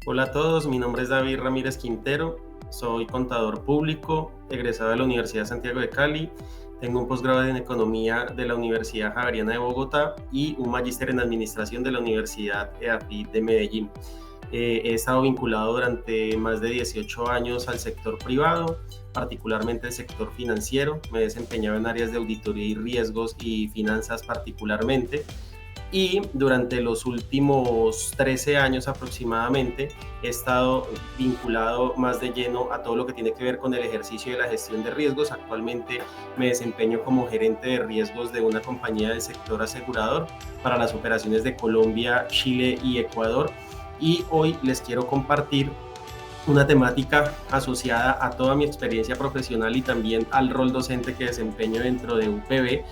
Hola a todos, mi nombre es David Ramírez Quintero, soy contador público, egresado de la Universidad de Santiago de Cali, tengo un posgrado en Economía de la Universidad Javeriana de Bogotá y un magíster en Administración de la Universidad EAFIT de Medellín. He estado vinculado durante más de 18 años al sector privado, particularmente el sector financiero. Me he desempeñado en áreas de auditoría y riesgos y finanzas particularmente, y durante los últimos 13 años aproximadamente he estado vinculado más de lleno a todo lo que tiene que ver con el ejercicio de la gestión de riesgos. Actualmente me desempeño como gerente de riesgos de una compañía del sector asegurador para las operaciones de Colombia, Chile y Ecuador, y hoy les quiero compartir una temática asociada a toda mi experiencia profesional y también al rol docente que desempeño dentro de UPB,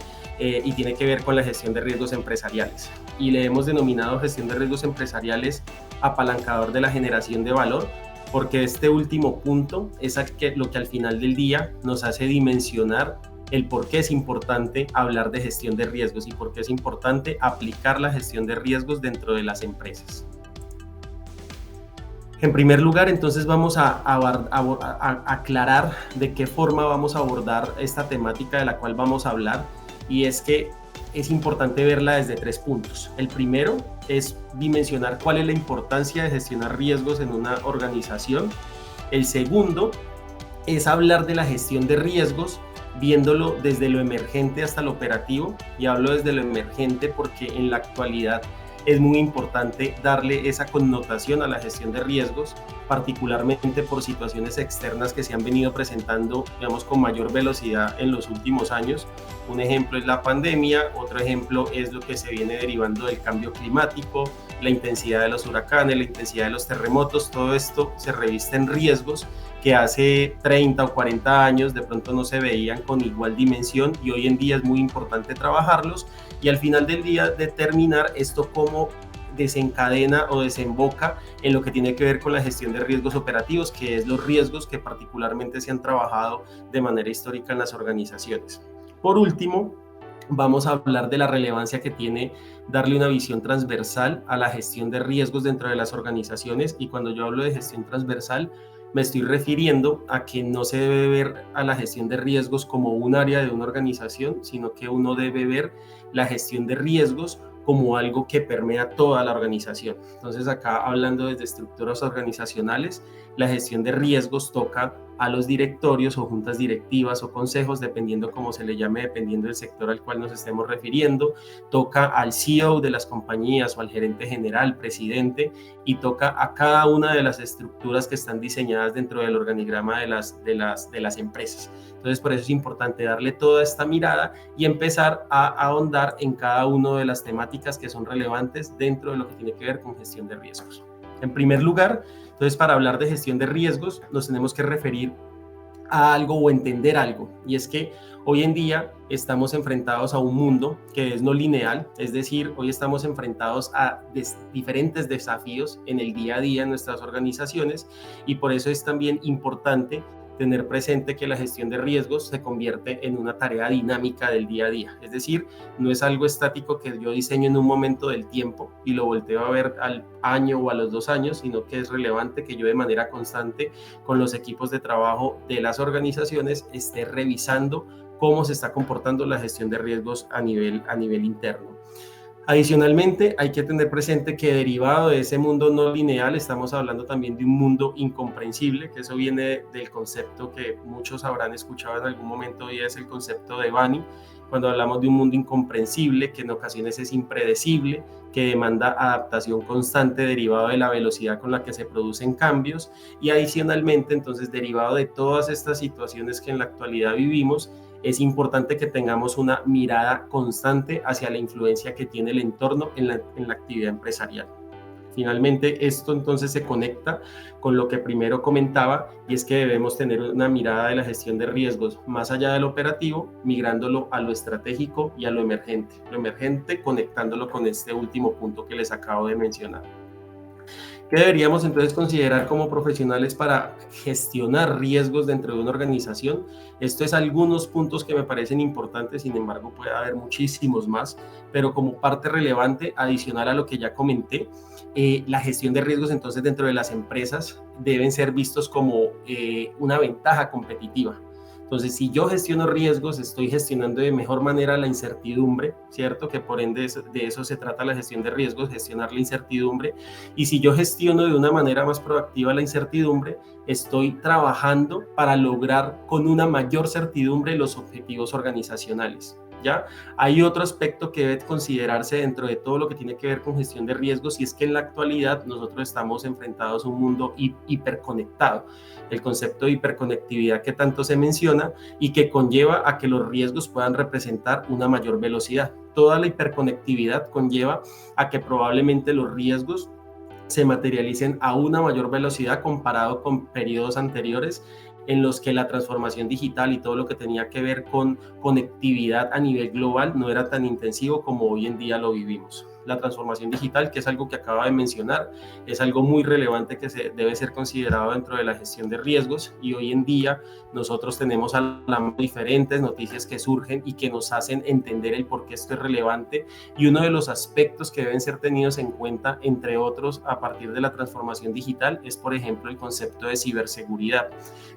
y tiene que ver con la gestión de riesgos empresariales. Y le hemos denominado gestión de riesgos empresariales apalancador de la generación de valor, porque este último punto es lo que al final del día nos hace dimensionar el por qué es importante hablar de gestión de riesgos y por qué es importante aplicar la gestión de riesgos dentro de las empresas. En primer lugar, entonces vamos a aclarar de qué forma vamos a abordar esta temática de la cual vamos a hablar, y es que es importante verla desde 3 puntos. El primero es dimensionar cuál es la importancia de gestionar riesgos en una organización. El segundo es hablar de la gestión de riesgos viéndolo desde lo emergente hasta lo operativo, y hablo desde lo emergente porque en la actualidad es muy importante darle esa connotación a la gestión de riesgos, particularmente por situaciones externas que se han venido presentando, digamos, con mayor velocidad en los últimos años. Un ejemplo es la pandemia, otro ejemplo es lo que se viene derivando del cambio climático, la intensidad de los huracanes, la intensidad de los terremotos. Todo esto se reviste en riesgos que hace 30 o 40 años de pronto no se veían con igual dimensión, y hoy en día es muy importante trabajarlos y al final del día determinar esto cómo desencadena o desemboca en lo que tiene que ver con la gestión de riesgos operativos, que es los riesgos que particularmente se han trabajado de manera histórica en las organizaciones. Por último, vamos a hablar de la relevancia que tiene darle una visión transversal a la gestión de riesgos dentro de las organizaciones, y cuando yo hablo de gestión transversal me estoy refiriendo a que no se debe ver a la gestión de riesgos como un área de una organización, sino que uno debe ver la gestión de riesgos como algo que permea toda la organización. Entonces, acá hablando desde estructuras organizacionales, la gestión de riesgos toca a los directorios o juntas directivas o consejos, dependiendo cómo se le llame, dependiendo del sector al cual nos estemos refiriendo, toca al CEO de las compañías o al gerente general, presidente, y toca a cada una de las estructuras que están diseñadas dentro del organigrama de las empresas. Entonces, por eso es importante darle toda esta mirada y empezar a ahondar en cada una de las temáticas que son relevantes dentro de lo que tiene que ver con gestión de riesgos. En primer lugar, entonces, para hablar de gestión de riesgos, nos tenemos que referir a algo o entender algo, y es que hoy en día estamos enfrentados a un mundo que es no lineal, es decir, hoy estamos enfrentados a diferentes desafíos en el día a día en nuestras organizaciones, y por eso es también importante tener presente que la gestión de riesgos se convierte en una tarea dinámica del día a día, es decir, no es algo estático que yo diseño en un momento del tiempo y lo volteo a ver al año o a los 2 años, sino que es relevante que yo de manera constante con los equipos de trabajo de las organizaciones esté revisando cómo se está comportando la gestión de riesgos a nivel interno. Adicionalmente, hay que tener presente que derivado de ese mundo no lineal, estamos hablando también de un mundo incomprensible, que eso viene del concepto que muchos habrán escuchado en algún momento, y es el concepto de Bani, cuando hablamos de un mundo incomprensible, que en ocasiones es impredecible, que demanda adaptación constante derivado de la velocidad con la que se producen cambios, y adicionalmente, entonces, derivado de todas estas situaciones que en la actualidad vivimos, es importante que tengamos una mirada constante hacia la influencia que tiene el entorno en la actividad empresarial. Finalmente, esto entonces se conecta con lo que primero comentaba, y es que debemos tener una mirada de la gestión de riesgos más allá del operativo, migrándolo a lo estratégico y a lo emergente conectándolo con este último punto que les acabo de mencionar. ¿Qué deberíamos entonces considerar como profesionales para gestionar riesgos dentro de una organización? Esto es algunos puntos que me parecen importantes, sin embargo puede haber muchísimos más, pero como parte relevante, adicional a lo que ya comenté, la gestión de riesgos entonces dentro de las empresas deben ser vistos como una ventaja competitiva. Entonces, si yo gestiono riesgos, estoy gestionando de mejor manera la incertidumbre, ¿cierto? Que por ende de eso se trata la gestión de riesgos, gestionar la incertidumbre. Y si yo gestiono de una manera más proactiva la incertidumbre, estoy trabajando para lograr con una mayor certidumbre los objetivos organizacionales. ¿Ya? Hay otro aspecto que debe considerarse dentro de todo lo que tiene que ver con gestión de riesgos, y es que en la actualidad nosotros estamos enfrentados a un mundo hiperconectado. El concepto de hiperconectividad que tanto se menciona y que conlleva a que los riesgos puedan representar una mayor velocidad. Toda la hiperconectividad conlleva a que probablemente los riesgos se materialicen a una mayor velocidad comparado con periodos anteriores en los que la transformación digital y todo lo que tenía que ver con conectividad a nivel global no era tan intensivo como hoy en día lo vivimos. La transformación digital, que es algo que acaba de mencionar, es algo muy relevante que debe ser considerado dentro de la gestión de riesgos, y hoy en día nosotros tenemos a la mano diferentes noticias que surgen y que nos hacen entender el por qué esto es relevante, y uno de los aspectos que deben ser tenidos en cuenta, entre otros, a partir de la transformación digital, es por ejemplo el concepto de ciberseguridad.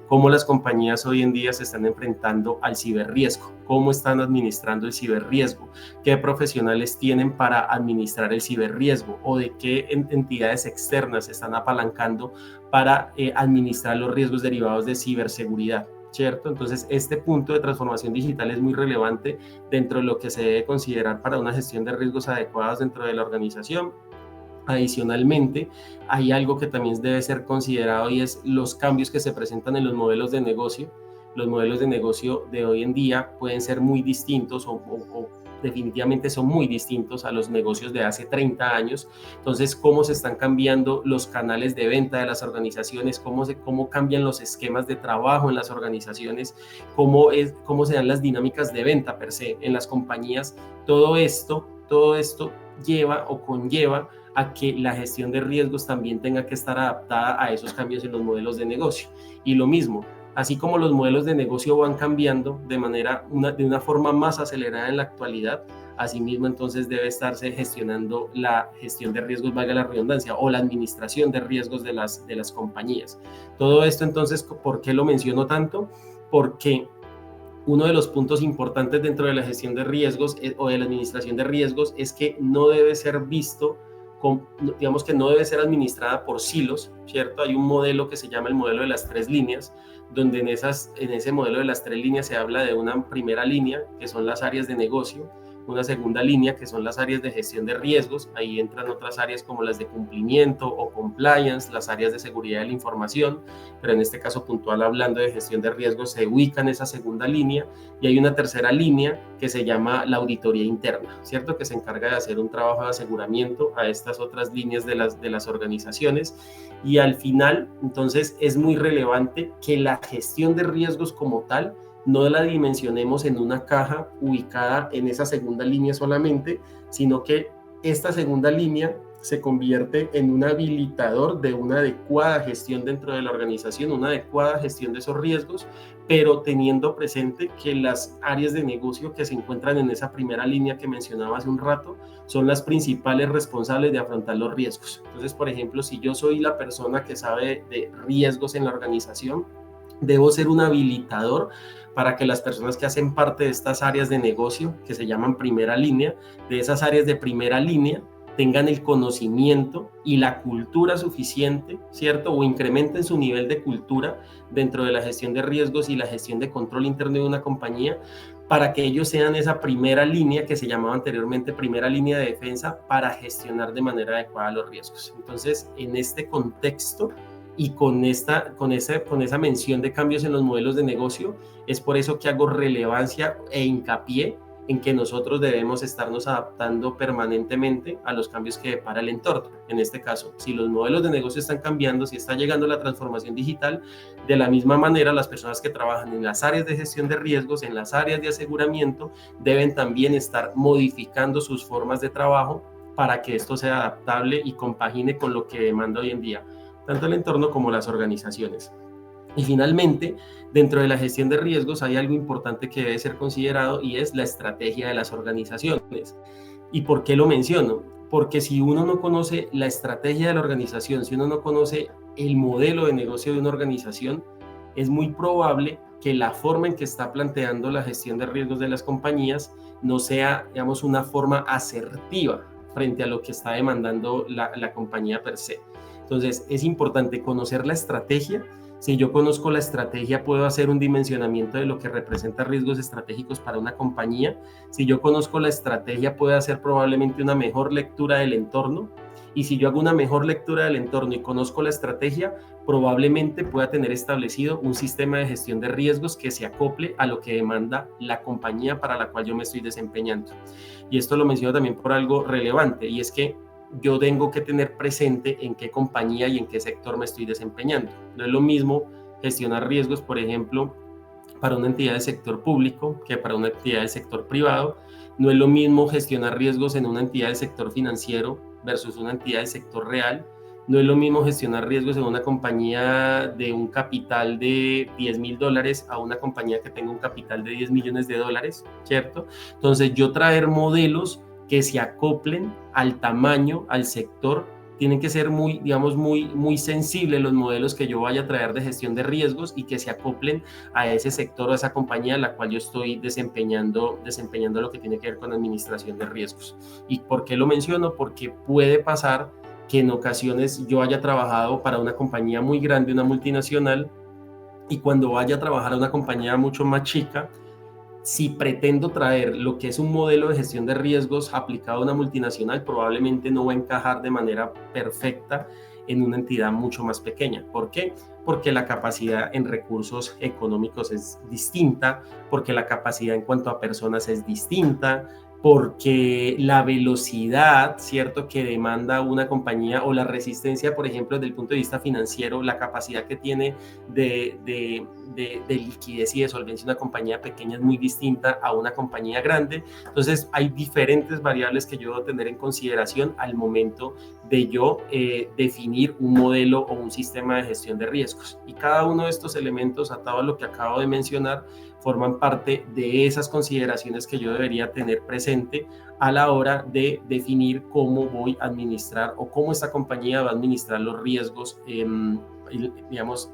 Cómo las compañías hoy en día se están enfrentando al ciberriesgo, cómo están administrando el ciberriesgo, qué profesionales tienen para administrar el ciberriesgo o de qué entidades externas se están apalancando para administrar los riesgos derivados de ciberseguridad, ¿cierto? Entonces, este punto de transformación digital es muy relevante dentro de lo que se debe considerar para una gestión de riesgos adecuados dentro de la organización. Adicionalmente, hay algo que también debe ser considerado, y es los cambios que se presentan en los modelos de negocio. Los modelos de negocio de hoy en día pueden ser muy distintos o definitivamente son muy distintos a los negocios de hace 30 años. Entonces, cómo se están cambiando los canales de venta de las organizaciones, cómo cambian los esquemas de trabajo en las organizaciones, cómo se dan las dinámicas de venta per se en las compañías. Todo esto lleva o conlleva a que la gestión de riesgos también tenga que estar adaptada a esos cambios en los modelos de negocio. Y lo mismo, así como los modelos de negocio van cambiando de una forma más acelerada en la actualidad, asimismo entonces debe estarse gestionando la gestión de riesgos, valga la redundancia, o la administración de riesgos de las compañías. Todo esto entonces, ¿por qué lo menciono tanto? Porque uno de los puntos importantes dentro de la gestión de riesgos o de la administración de riesgos es que no debe ser visto, digamos que no debe ser administrada por silos, ¿cierto? Hay un modelo que se llama el modelo de las 3 líneas, donde en ese modelo de las 3 líneas se habla de una primera línea, que son las áreas de negocio, una segunda línea, que son las áreas de gestión de riesgos. Ahí entran otras áreas como las de cumplimiento o compliance, las áreas de seguridad de la información, pero en este caso puntual, hablando de gestión de riesgos, se ubica en esa segunda línea. Y hay una tercera línea que se llama la auditoría interna, ¿cierto? Que se encarga de hacer un trabajo de aseguramiento a estas otras líneas de las organizaciones. Y al final, entonces, es muy relevante que la gestión de riesgos como tal no la dimensionemos en una caja ubicada en esa segunda línea solamente, sino que esta segunda línea se convierte en un habilitador de una adecuada gestión dentro de la organización, una adecuada gestión de esos riesgos, pero teniendo presente que las áreas de negocio que se encuentran en esa primera línea que mencionaba hace un rato son las principales responsables de afrontar los riesgos. Entonces, por ejemplo, si yo soy la persona que sabe de riesgos en la organización, debo ser un habilitador para que las personas que hacen parte de estas áreas de negocio, que se llaman primera línea, de esas áreas de primera línea, tengan el conocimiento y la cultura suficiente, ¿cierto? O incrementen su nivel de cultura dentro de la gestión de riesgos y la gestión de control interno de una compañía, para que ellos sean esa primera línea que se llamaba anteriormente primera línea de defensa para gestionar de manera adecuada los riesgos. Entonces, en este contexto, y con esa mención de cambios en los modelos de negocio, es por eso que hago relevancia e hincapié en que nosotros debemos estarnos adaptando permanentemente a los cambios que depara el entorno. En este caso, si los modelos de negocio están cambiando, si está llegando la transformación digital, de la misma manera las personas que trabajan en las áreas de gestión de riesgos, en las áreas de aseguramiento, deben también estar modificando sus formas de trabajo, para que esto sea adaptable y compagine con lo que demanda hoy en día, tanto el entorno como las organizaciones. Y finalmente, dentro de la gestión de riesgos hay algo importante que debe ser considerado y es la estrategia de las organizaciones. ¿Y por qué lo menciono? Porque si uno no conoce la estrategia de la organización, si uno no conoce el modelo de negocio de una organización, es muy probable que la forma en que está planteando la gestión de riesgos de las compañías no sea, digamos, una forma asertiva frente a lo que está demandando la compañía per se. Entonces, es importante conocer la estrategia. Si yo conozco la estrategia, puedo hacer un dimensionamiento de lo que representa riesgos estratégicos para una compañía. Si yo conozco la estrategia, puedo hacer probablemente una mejor lectura del entorno. Y si yo hago una mejor lectura del entorno y conozco la estrategia, probablemente pueda tener establecido un sistema de gestión de riesgos que se acople a lo que demanda la compañía para la cual yo me estoy desempeñando. Y esto lo menciono también por algo relevante, y es que yo tengo que tener presente en qué compañía y en qué sector me estoy desempeñando. No es lo mismo gestionar riesgos, por ejemplo, para una entidad del sector público que para una entidad del sector privado. No es lo mismo gestionar riesgos en una entidad del sector financiero versus una entidad del sector real. No es lo mismo gestionar riesgos en una compañía de un capital de $10,000 a una compañía que tenga un capital de $10 millones, ¿cierto? Entonces, yo traer modelos que se acoplen al tamaño, al sector. Tienen que ser muy, digamos, muy sensibles los modelos que yo vaya a traer de gestión de riesgos y que se acoplen a ese sector o a esa compañía en la cual yo estoy desempeñando lo que tiene que ver con administración de riesgos. ¿Y por qué lo menciono? Porque puede pasar que en ocasiones yo haya trabajado para una compañía muy grande, una multinacional, y cuando vaya a trabajar a una compañía mucho más chica, si pretendo traer lo que es un modelo de gestión de riesgos aplicado a una multinacional, probablemente no va a encajar de manera perfecta en una entidad mucho más pequeña. ¿Por qué? Porque la capacidad en recursos económicos es distinta, porque la capacidad en cuanto a personas es distinta, porque la velocidad, ¿cierto?, que demanda una compañía o la resistencia, por ejemplo, desde el punto de vista financiero, la capacidad que tiene de liquidez y de solvencia una compañía pequeña es muy distinta a una compañía grande. Entonces, hay diferentes variables que yo debo tener en consideración al momento de yo definir un modelo o un sistema de gestión de riesgos. Y cada uno de estos elementos, atado a lo que acabo de mencionar, forman parte de esas consideraciones que yo debería tener presente a la hora de definir cómo voy a administrar o cómo esta compañía va a administrar los riesgos, digamos,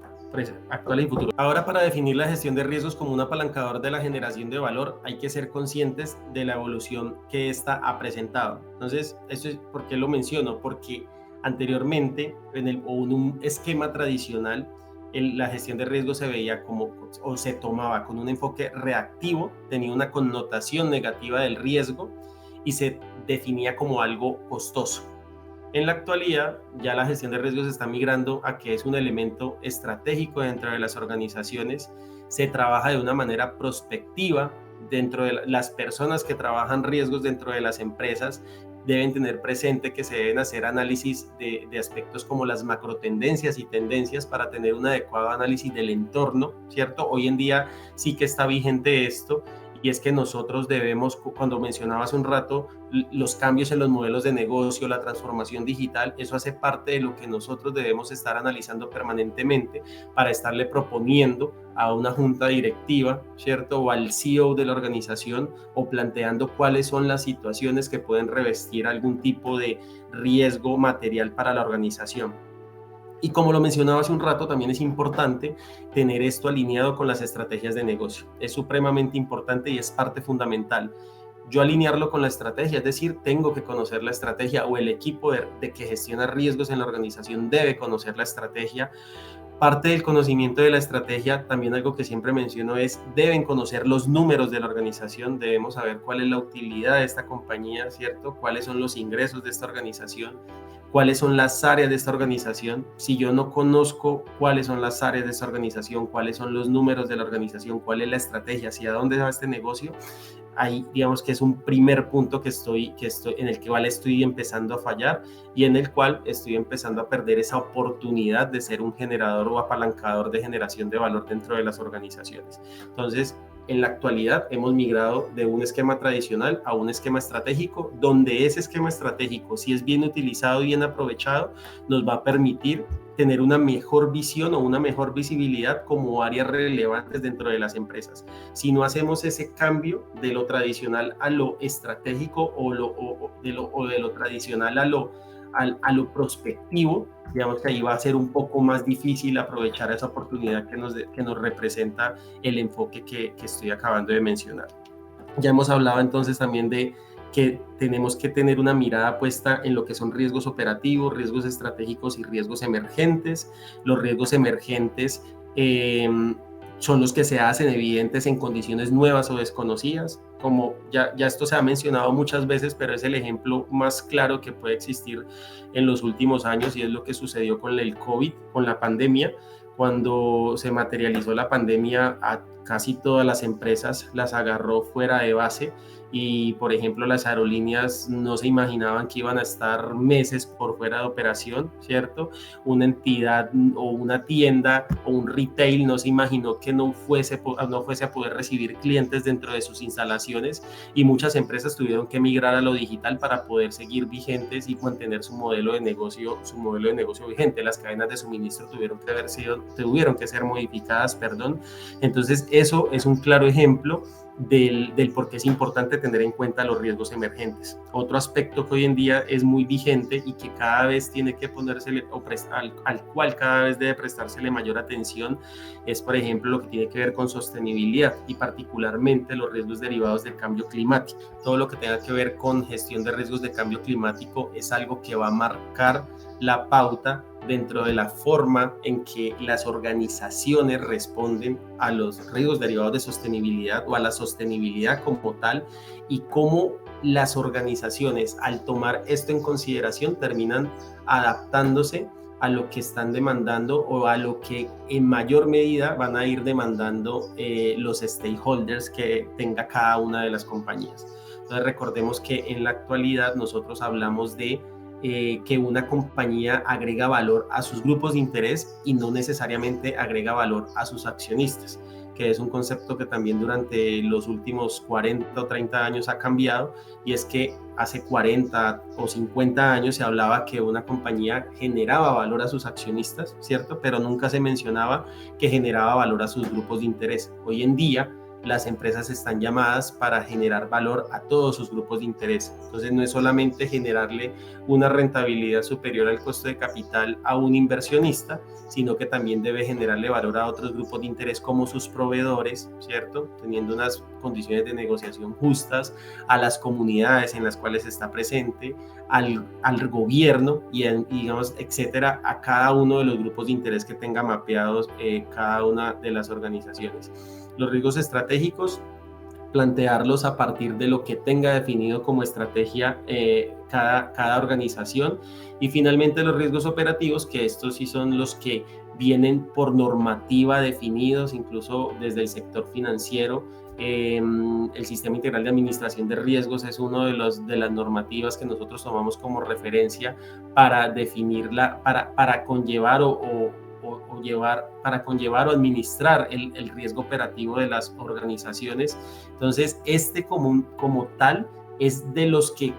actuales y futuros. Ahora, para definir la gestión de riesgos como un apalancador de la generación de valor, hay que ser conscientes de la evolución que ésta ha presentado. Entonces, ¿esto es por qué lo menciono? Porque anteriormente, en un esquema tradicional, la gestión de riesgo se veía como, o se tomaba con un enfoque reactivo, tenía una connotación negativa del riesgo y se definía como algo costoso. En la actualidad, ya la gestión de riesgos está migrando a que es un elemento estratégico dentro de las organizaciones. Se trabaja de una manera prospectiva dentro de las personas que trabajan riesgos dentro de las empresas. Deben tener presente que se deben hacer análisis de aspectos como las macrotendencias y tendencias para tener un adecuado análisis del entorno, ¿cierto? Hoy en día sí que está vigente esto, y es que nosotros debemos, cuando mencionaba hace un rato, los cambios en los modelos de negocio, la transformación digital, eso hace parte de lo que nosotros debemos estar analizando permanentemente para estarle proponiendo a una junta directiva, ¿cierto? O al CEO de la organización, o planteando cuáles son las situaciones que pueden revestir algún tipo de riesgo material para la organización. Y como lo mencionaba hace un rato, también es importante tener esto alineado con las estrategias de negocio. Es supremamente importante y es parte fundamental. Yo alinearlo con la estrategia, es decir, tengo que conocer la estrategia, o el equipo de que gestiona riesgos en la organización debe conocer la estrategia. Parte del conocimiento de la estrategia, también algo que siempre menciono, es deben conocer los números de la organización, debemos saber cuál es la utilidad de esta compañía, ¿cierto? Cuáles son los ingresos de esta organización, cuáles son las áreas de esta organización. Si yo no conozco cuáles son las áreas de esta organización, cuáles son los números de la organización, cuál es la estrategia, hacia dónde va este negocio, ahí digamos que es un primer punto en el que estoy empezando a fallar, y en el cual estoy empezando a perder esa oportunidad de ser un generador o apalancador de generación de valor dentro de las organizaciones. Entonces, en la actualidad hemos migrado de un esquema tradicional a un esquema estratégico, donde ese esquema estratégico, si es bien utilizado y bien aprovechado, nos va a permitir tener una mejor visión o una mejor visibilidad como áreas relevantes dentro de las empresas. Si no hacemos ese cambio de lo tradicional a lo estratégico o de lo tradicional a lo prospectivo, digamos que ahí va a ser un poco más difícil aprovechar esa oportunidad que nos representa el enfoque que estoy acabando de mencionar. Ya hemos hablado entonces también de que tenemos que tener una mirada puesta en lo que son riesgos operativos, riesgos estratégicos y riesgos emergentes. Los riesgos emergentes son los que se hacen evidentes en condiciones nuevas o desconocidas, como ya esto se ha mencionado muchas veces, pero es el ejemplo más claro que puede existir en los últimos años, y es lo que sucedió con el COVID, con la pandemia. Cuando se materializó la pandemia, a casi todas las empresas las agarró fuera de base, y por ejemplo las aerolíneas no se imaginaban que iban a estar meses por fuera de operación, ¿cierto? Una entidad o una tienda o un retail no se imaginó que no fuese a poder recibir clientes dentro de sus instalaciones, y muchas empresas tuvieron que migrar a lo digital para poder seguir vigentes y mantener su modelo de negocio vigente. Las cadenas de suministro tuvieron que ser modificadas, perdón. Entonces eso es un claro ejemplo del por qué es importante tener en cuenta los riesgos emergentes. Otro aspecto que hoy en día es muy vigente y que cada vez tiene que ponérsele, al cual cada vez debe prestársele mayor atención, es por ejemplo lo que tiene que ver con sostenibilidad, y particularmente los riesgos derivados del cambio climático. Todo lo que tenga que ver con gestión de riesgos de cambio climático es algo que va a marcar la pauta dentro de la forma en que las organizaciones responden a los riesgos derivados de sostenibilidad o a la sostenibilidad como tal, y cómo las organizaciones, al tomar esto en consideración, terminan adaptándose a lo que están demandando o a lo que en mayor medida van a ir demandando los stakeholders que tenga cada una de las compañías. Entonces recordemos que en la actualidad nosotros hablamos de que una compañía agrega valor a sus grupos de interés y no necesariamente agrega valor a sus accionistas, que es un concepto que también durante los últimos 40 o 30 años ha cambiado, y es que hace 40 o 50 años se hablaba que una compañía generaba valor a sus accionistas, ¿cierto? Pero nunca se mencionaba que generaba valor a sus grupos de interés. Hoy en día las empresas están llamadas para generar valor a todos sus grupos de interés. Entonces no es solamente generarle una rentabilidad superior al costo de capital a un inversionista, sino que también debe generarle valor a otros grupos de interés como sus proveedores, ¿cierto? Teniendo unas condiciones de negociación justas, a las comunidades en las cuales está presente, al gobierno y digamos, etcétera, a cada uno de los grupos de interés que tenga mapeados cada una de las organizaciones. Los riesgos estratégicos, plantearlos a partir de lo que tenga definido como estrategia cada organización. Y finalmente los riesgos operativos, que estos sí son los que vienen por normativa definidos, incluso desde el sector financiero. El Sistema Integral de Administración de Riesgos es uno de las normativas que nosotros tomamos como referencia para definirla, para conllevar para administrar el riesgo operativo de las organizaciones. Entonces, como tal es de los que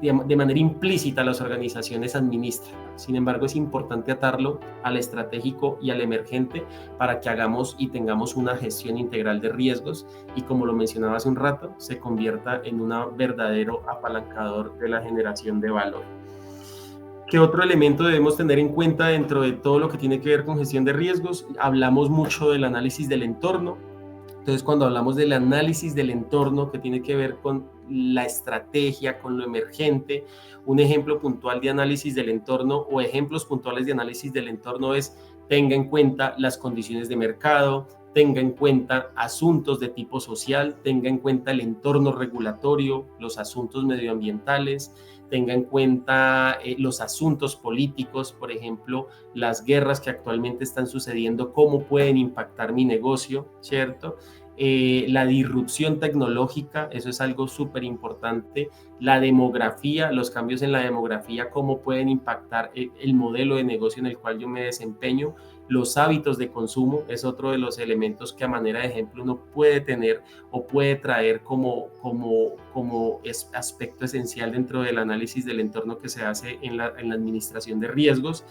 de manera implícita las organizaciones administran. Sin embargo, es importante atarlo al estratégico y al emergente para que hagamos y tengamos una gestión integral de riesgos, y como lo mencionaba hace un rato, se convierta en un verdadero apalancador de la generación de valor. ¿Qué otro elemento debemos tener en cuenta dentro de todo lo que tiene que ver con gestión de riesgos? Hablamos mucho del análisis del entorno. Entonces, cuando hablamos del análisis del entorno, que tiene que ver con la estrategia, con lo emergente, un ejemplo puntual de análisis del entorno o ejemplos puntuales de análisis del entorno es: tenga en cuenta las condiciones de mercado, tenga en cuenta asuntos de tipo social, tenga en cuenta el entorno regulatorio, los asuntos medioambientales, tenga en cuenta los asuntos políticos, por ejemplo, las guerras que actualmente están sucediendo, cómo pueden impactar mi negocio, ¿cierto? la disrupción tecnológica, eso es algo súper importante, la demografía, los cambios en la demografía, cómo pueden impactar el modelo de negocio en el cual yo me desempeño, los hábitos de consumo es otro de los elementos que a manera de ejemplo uno puede tener o puede traer como aspecto esencial dentro del análisis del entorno que se hace en la administración de riesgos,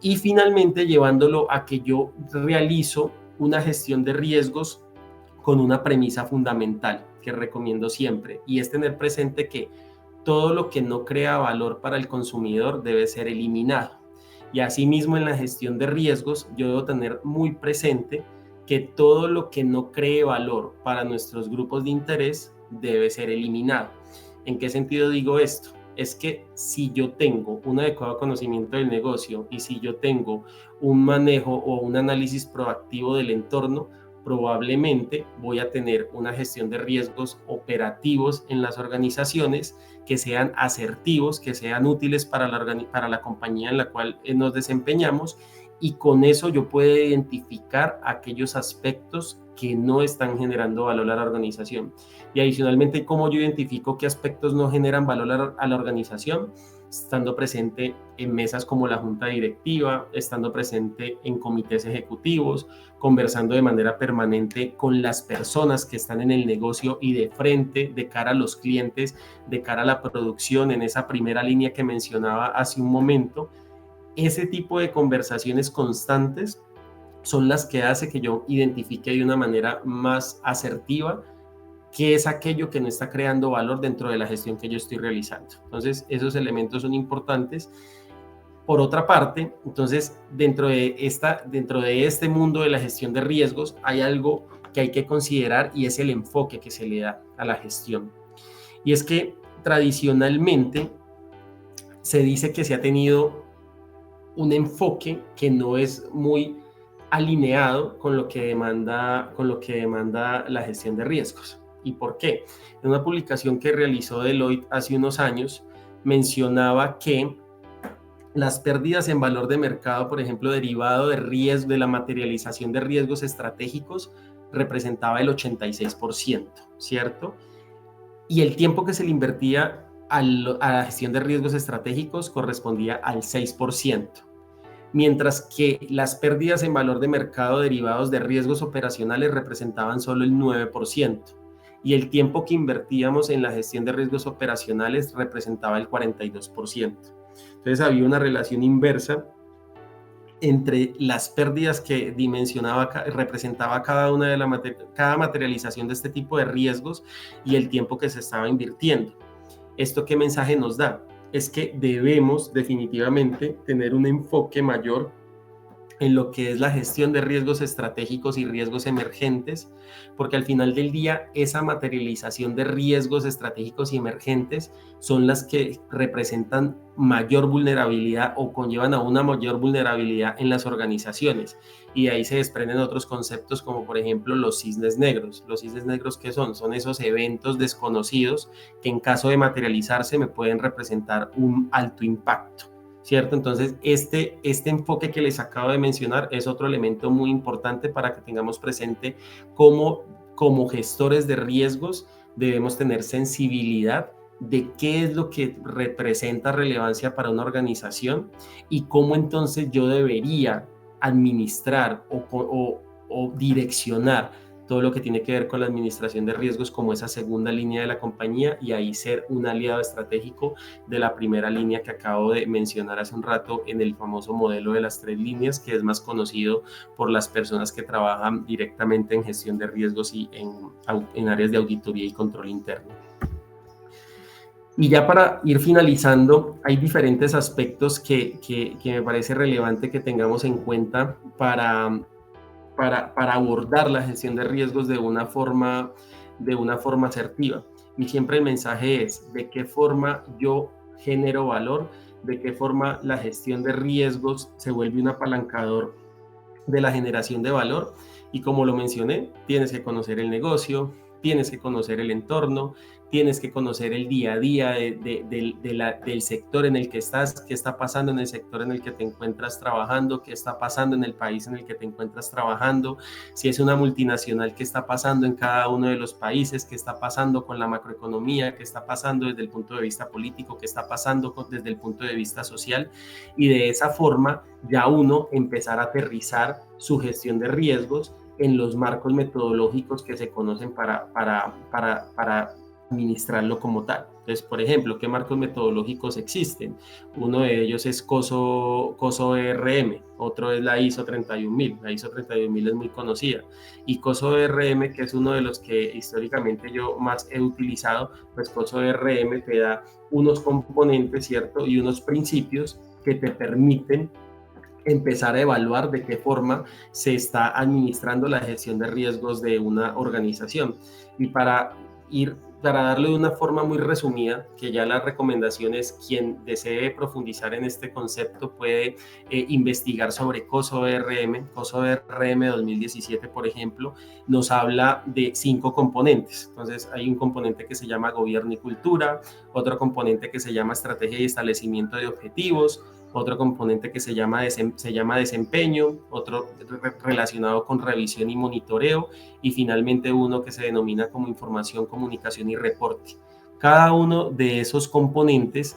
y finalmente llevándolo a que yo realizo una gestión de riesgos con una premisa fundamental que recomiendo siempre, y es tener presente que todo lo que no crea valor para el consumidor debe ser eliminado. Y asimismo en la gestión de riesgos yo debo tener muy presente que todo lo que no cree valor para nuestros grupos de interés debe ser eliminado. ¿En qué sentido digo esto? Es que si yo tengo un adecuado conocimiento del negocio y si yo tengo un manejo o un análisis proactivo del entorno, probablemente voy a tener una gestión de riesgos operativos en las organizaciones que sean asertivos, que sean útiles para la compañía en la cual nos desempeñamos, y con eso yo puedo identificar aquellos aspectos que no están generando valor a la organización. Y adicionalmente, ¿cómo yo identifico qué aspectos no generan valor a la organización? Estando presente en mesas como la junta directiva, estando presente en comités ejecutivos, conversando de manera permanente con las personas que están en el negocio y de frente, de cara a los clientes, de cara a la producción, en esa primera línea que mencionaba hace un momento. Ese tipo de conversaciones constantes son las que hace que yo identifique de una manera más asertiva qué es aquello que no está creando valor dentro de la gestión que yo estoy realizando. Entonces, esos elementos son importantes. Por otra parte, entonces, dentro de este mundo de la gestión de riesgos, hay algo que hay que considerar y es el enfoque que se le da a la gestión. Y es que tradicionalmente se dice que se ha tenido un enfoque que no es muy alineado con lo que demanda la gestión de riesgos. ¿Y por qué? En una publicación que realizó Deloitte hace unos años, mencionaba que las pérdidas en valor de mercado, por ejemplo, derivado de riesgo, de la materialización de riesgos estratégicos, representaba el 86%, ¿cierto? Y el tiempo que se le invertía a la gestión de riesgos estratégicos correspondía al 6%. Mientras que las pérdidas en valor de mercado derivados de riesgos operacionales representaban solo el 9%, y el tiempo que invertíamos en la gestión de riesgos operacionales representaba el 42%. Entonces había una relación inversa entre las pérdidas que representaba cada materialización de este tipo de riesgos y el tiempo que se estaba invirtiendo. ¿Esto qué mensaje nos da? Es que debemos definitivamente tener un enfoque mayor en lo que es la gestión de riesgos estratégicos y riesgos emergentes, porque al final del día esa materialización de riesgos estratégicos y emergentes son las que representan mayor vulnerabilidad o conllevan a una mayor vulnerabilidad en las organizaciones, y de ahí se desprenden otros conceptos como por ejemplo los cisnes negros. ¿Los cisnes negros qué son? Son esos eventos desconocidos que en caso de materializarse me pueden representar un alto impacto, ¿cierto? Entonces, este enfoque que les acabo de mencionar es otro elemento muy importante para que tengamos presente cómo, como gestores de riesgos, debemos tener sensibilidad de qué es lo que representa relevancia para una organización y cómo entonces yo debería administrar o direccionar todo lo que tiene que ver con la administración de riesgos como esa segunda línea de la compañía, y ahí ser un aliado estratégico de la primera línea que acabo de mencionar hace un rato en el famoso modelo de las 3 líneas, que es más conocido por las personas que trabajan directamente en gestión de riesgos y en áreas de auditoría y control interno. Y ya para ir finalizando, hay diferentes aspectos que me parece relevante que tengamos en cuenta para abordar la gestión de riesgos de una forma asertiva. Y siempre el mensaje es de qué forma yo genero valor, de qué forma la gestión de riesgos se vuelve un apalancador de la generación de valor. Y como lo mencioné, tienes que conocer el negocio, tienes que conocer el entorno, tienes que conocer el día a día del sector en el que estás, qué está pasando en el sector en el que te encuentras trabajando, qué está pasando en el país en el que te encuentras trabajando, si es una multinacional, qué está pasando en cada uno de los países, qué está pasando con la macroeconomía, qué está pasando desde el punto de vista político, qué está pasando desde el punto de vista social, y de esa forma ya uno empezar a aterrizar su gestión de riesgos en los marcos metodológicos que se conocen para administrarlo como tal. Entonces, por ejemplo, ¿qué marcos metodológicos existen? Uno de ellos es COSO ERM, otro es la ISO 31000. La ISO 31000 es muy conocida. Y COSO ERM, que es uno de los que históricamente yo más he utilizado, pues COSO ERM te da unos componentes, ¿cierto? Y unos principios que te permiten empezar a evaluar de qué forma se está administrando la gestión de riesgos de una organización. Y para darle de una forma muy resumida, que ya la recomendación es quien desee profundizar en este concepto puede investigar sobre COSO ERM. COSO ERM 2017, por ejemplo, nos habla de 5 componentes. Entonces hay un componente que se llama gobierno y cultura, otro componente que se llama estrategia y establecimiento de objetivos, otro componente que se llama desempeño, otro relacionado con revisión y monitoreo, y finalmente uno que se denomina como información, comunicación y reporte. Cada uno de esos componentes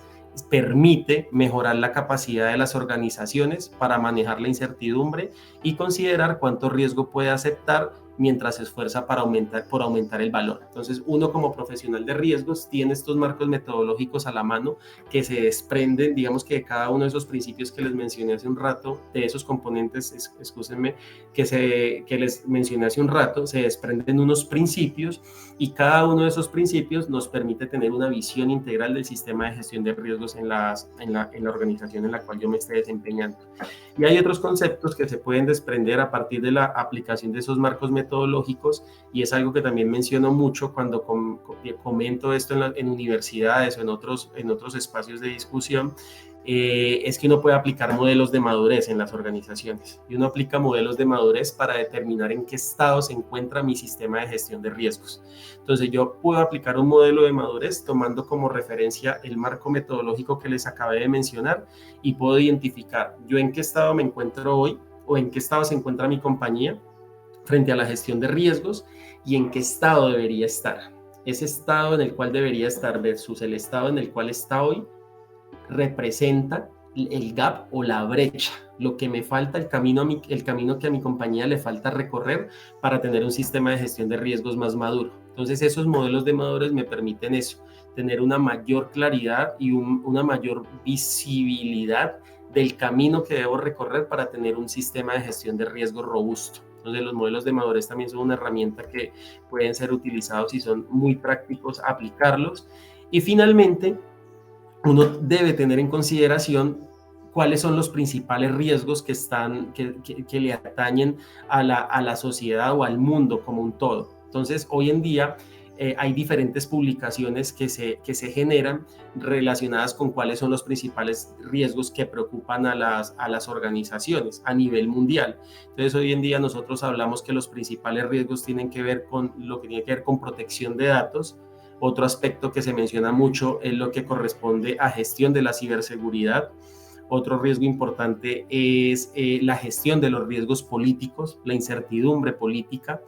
permite mejorar la capacidad de las organizaciones para manejar la incertidumbre y considerar cuánto riesgo puede aceptar mientras se esfuerza por aumentar el valor. Entonces, uno como profesional de riesgos tiene estos marcos metodológicos a la mano que se desprenden, digamos que de cada uno de esos principios que les mencioné hace un rato, de esos componentes, excúsenme, que les mencioné hace un rato, se desprenden unos principios y cada uno de esos principios nos permite tener una visión integral del sistema de gestión de riesgos en la organización en la cual yo me esté desempeñando. Y hay otros conceptos que se pueden desprender a partir de la aplicación de esos marcos metodológicos, y es algo que también menciono mucho cuando comento esto en universidades o en otros espacios de discusión, es que uno puede aplicar modelos de madurez en las organizaciones. Y uno aplica modelos de madurez para determinar en qué estado se encuentra mi sistema de gestión de riesgos. Entonces yo puedo aplicar un modelo de madurez tomando como referencia el marco metodológico que les acabé de mencionar y puedo identificar yo en qué estado me encuentro hoy o en qué estado se encuentra mi compañía frente a la gestión de riesgos y en qué estado debería estar. Ese estado en el cual debería estar versus el estado en el cual está hoy representa el gap o la brecha, lo que me falta, el camino que a mi compañía le falta recorrer para tener un sistema de gestión de riesgos más maduro. Entonces esos modelos de madurez me permiten eso, tener una mayor claridad y una mayor visibilidad del camino que debo recorrer para tener un sistema de gestión de riesgos robusto. Entonces los modelos de madurez también son una herramienta que pueden ser utilizados y son muy prácticos aplicarlos. Y finalmente, uno debe tener en consideración cuáles son los principales riesgos que le atañen a la sociedad o al mundo como un todo. Entonces, hoy en día hay diferentes publicaciones que se generan relacionadas con cuáles son los principales riesgos que preocupan a las organizaciones a nivel mundial. Entonces, hoy en día nosotros hablamos que los principales riesgos tienen que ver con lo que tiene que ver con protección de datos. Otro aspecto que se menciona mucho es lo que corresponde a gestión de la ciberseguridad. Otro riesgo importante es la gestión de los riesgos políticos, la incertidumbre política.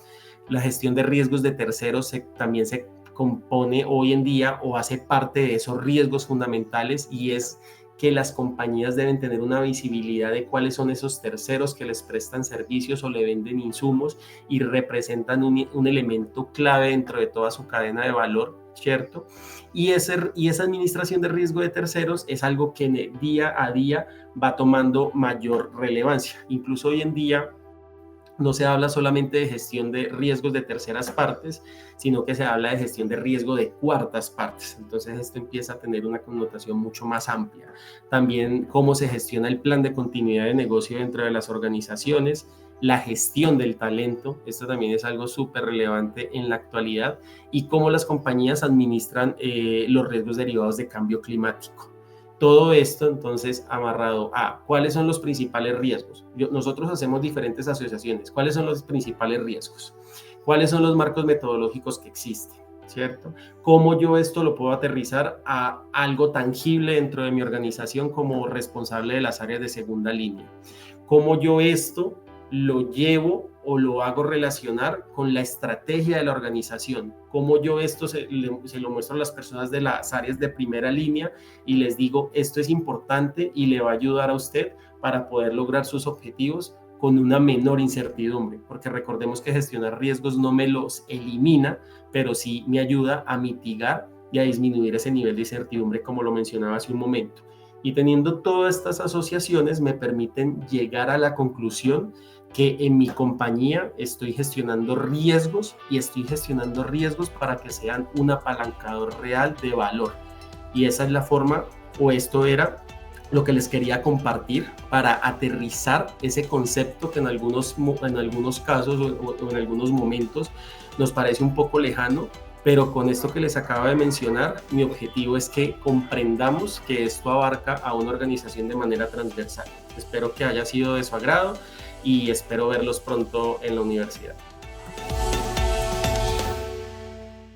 La gestión de riesgos de terceros también se compone hoy en día o hace parte de esos riesgos fundamentales, y es que las compañías deben tener una visibilidad de cuáles son esos terceros que les prestan servicios o le venden insumos y representan un elemento clave dentro de toda su cadena de valor, ¿cierto? Y esa administración de riesgo de terceros es algo que día a día va tomando mayor relevancia. Incluso hoy en día no se habla solamente de gestión de riesgos de terceras partes, sino que se habla de gestión de riesgo de cuartas partes. Entonces esto empieza a tener una connotación mucho más amplia. También cómo se gestiona el plan de continuidad de negocio dentro de las organizaciones, la gestión del talento, esto también es algo súper relevante en la actualidad, y cómo las compañías administran los riesgos derivados de cambio climático. Todo esto entonces amarrado a cuáles son los principales riesgos. Nosotros hacemos diferentes asociaciones. ¿Cuáles son los principales riesgos? ¿Cuáles son los marcos metodológicos que existen? ¿Cierto? ¿Cómo yo esto lo puedo aterrizar a algo tangible dentro de mi organización como responsable de las áreas de segunda línea? ¿Cómo yo esto lo llevo o lo hago relacionar con la estrategia de la organización? ¿Cómo yo esto se lo muestro a las personas de las áreas de primera línea y les digo, esto es importante y le va a ayudar a usted para poder lograr sus objetivos con una menor incertidumbre? Porque recordemos que gestionar riesgos no me los elimina, pero sí me ayuda a mitigar y a disminuir ese nivel de incertidumbre, como lo mencionaba hace un momento. Y teniendo todas estas asociaciones me permiten llegar a la conclusión que en mi compañía estoy gestionando riesgos y estoy gestionando riesgos para que sean un apalancador real de valor. Y esa es la forma, o esto era lo que les quería compartir para aterrizar ese concepto que en algunos casos o en algunos momentos nos parece un poco lejano, pero con esto que les acabo de mencionar, mi objetivo es que comprendamos que esto abarca a una organización de manera transversal. Espero que haya sido de su agrado y espero verlos pronto en la universidad.